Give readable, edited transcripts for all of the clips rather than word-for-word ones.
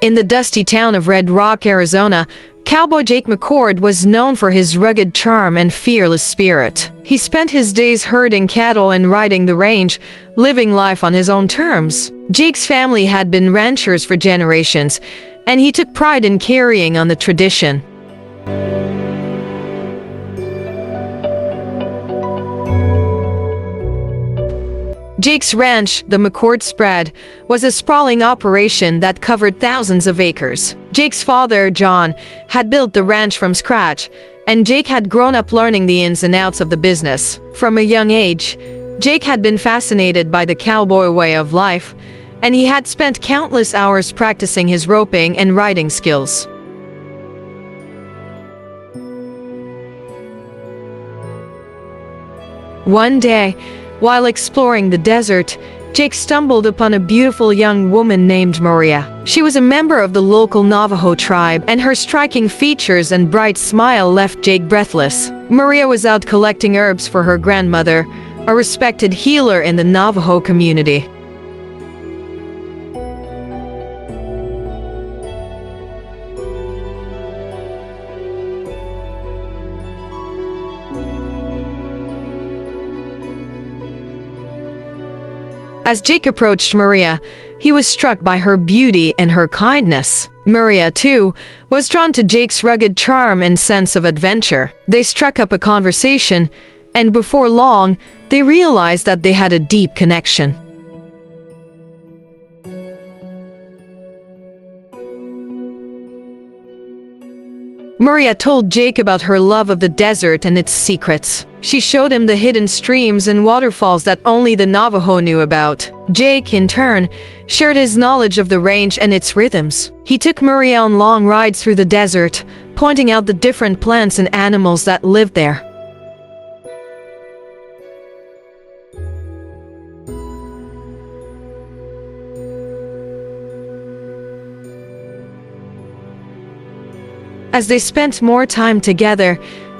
In the dusty town of Red Rock, Arizona, Cowboy Jake McCord was known for his rugged charm and fearless spirit. He spent his days herding cattle and riding the range, living life on his own terms. Jake's family had been ranchers for generations, and he took pride in carrying on the tradition. Jake's ranch, the McCord Spread, was a sprawling operation that covered thousands of acres. Jake's father, John, had built the ranch from scratch, and Jake had grown up learning the ins and outs of the business. From a young age, Jake had been fascinated by the cowboy way of life, and he had spent countless hours practicing his roping and riding skills. One day, while exploring the desert, Jake stumbled upon a beautiful young woman named Maria. She was a member of the local Navajo tribe, and her striking features and bright smile left Jake breathless. Maria was out collecting herbs for her grandmother, a respected healer in the Navajo community. As Jake approached Maria, he was struck by her beauty and her kindness. Maria, too, was drawn to Jake's rugged charm and sense of adventure. They struck up a conversation, and before long, they realized that they had a deep connection. Maria told Jake about her love of the desert and its secrets. She showed him the hidden streams and waterfalls that only the Navajo knew about. Jake, in turn, shared his knowledge of the range and its rhythms. He took Maria on long rides through the desert, pointing out the different plants and animals that lived there. As they spent more time together,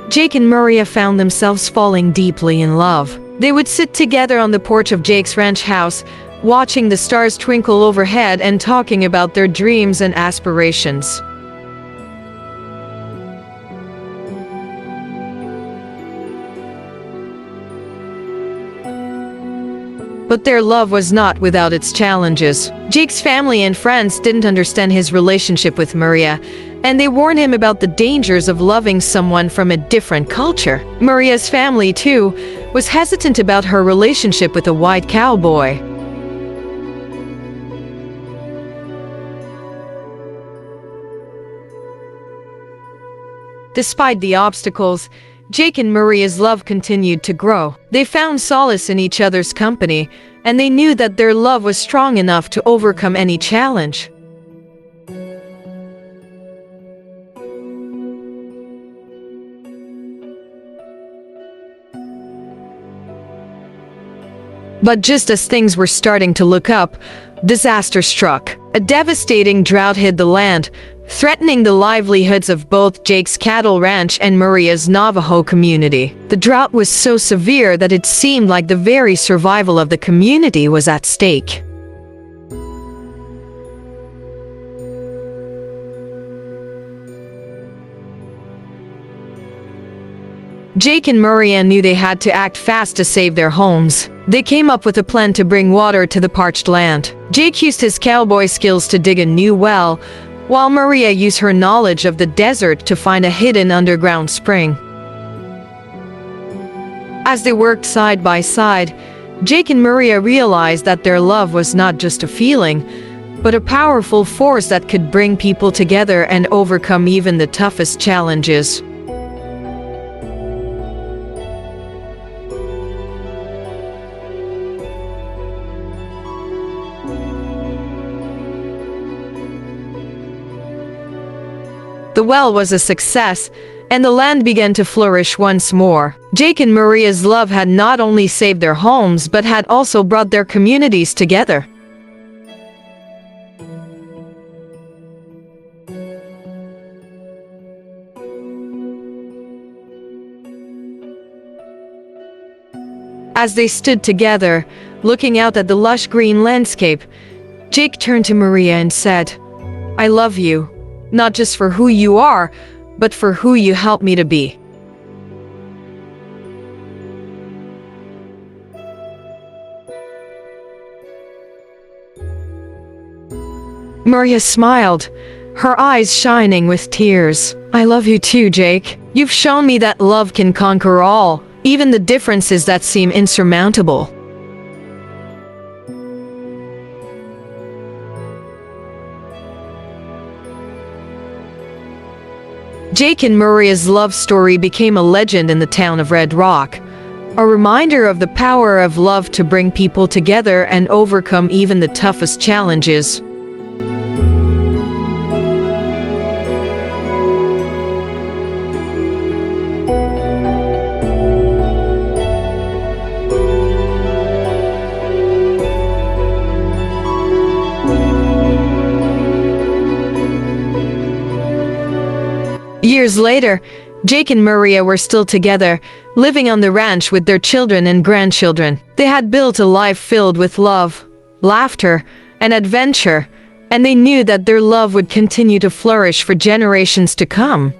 Jake and Maria found themselves falling deeply in love. They would sit together on the porch of Jake's ranch house, watching the stars twinkle overhead and talking about their dreams and aspirations. But their love was not without its challenges. Jake's family and friends didn't understand his relationship with Maria, and they warned him about the dangers of loving someone from a different culture. Maria's family, too, was hesitant about her relationship with a white cowboy. Despite the obstacles, Jake and Maria's love continued to grow. They found solace in each other's company, and they knew that their love was strong enough to overcome any challenge. But just as things were starting to look up, disaster struck. A devastating drought hit the land, threatening the livelihoods of both Jake's cattle ranch and Maria's Navajo community. The drought was so severe that it seemed like the very survival of the community was at stake. Jake and Maria knew they had to act fast to save their homes. They came up with a plan to bring water to the parched land. Jake used his cowboy skills to dig a new well, while Maria used her knowledge of the desert to find a hidden underground spring. As they worked side by side, Jake and Maria realized that their love was not just a feeling, but a powerful force that could bring people together and overcome even the toughest challenges. The well was a success, and the land began to flourish once more. Jake and Maria's love had not only saved their homes, but had also brought their communities together. As they stood together, looking out at the lush green landscape, Jake turned to Maria and said, I love you, not just for who you are, but for who you helped me to be. Maria smiled, her eyes shining with tears. I love you too, Jake. You've shown me that love can conquer all, even the differences that seem insurmountable. Jake and Maria's love story became a legend in the town of Red Rock, a reminder of the power of love to bring people together and overcome even the toughest challenges. Years later, Jake and Maria were still together, living on the ranch with their children and grandchildren. They had built a life filled with love, laughter, and adventure, and they knew that their love would continue to flourish for generations to come.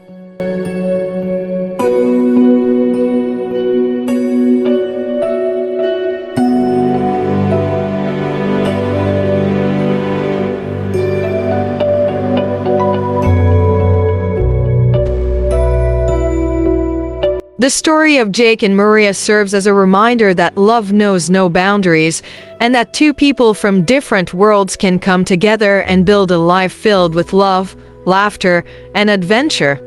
The story of Jake and Maria serves as a reminder that love knows no boundaries, and that two people from different worlds can come together and build a life filled with love, laughter, and adventure.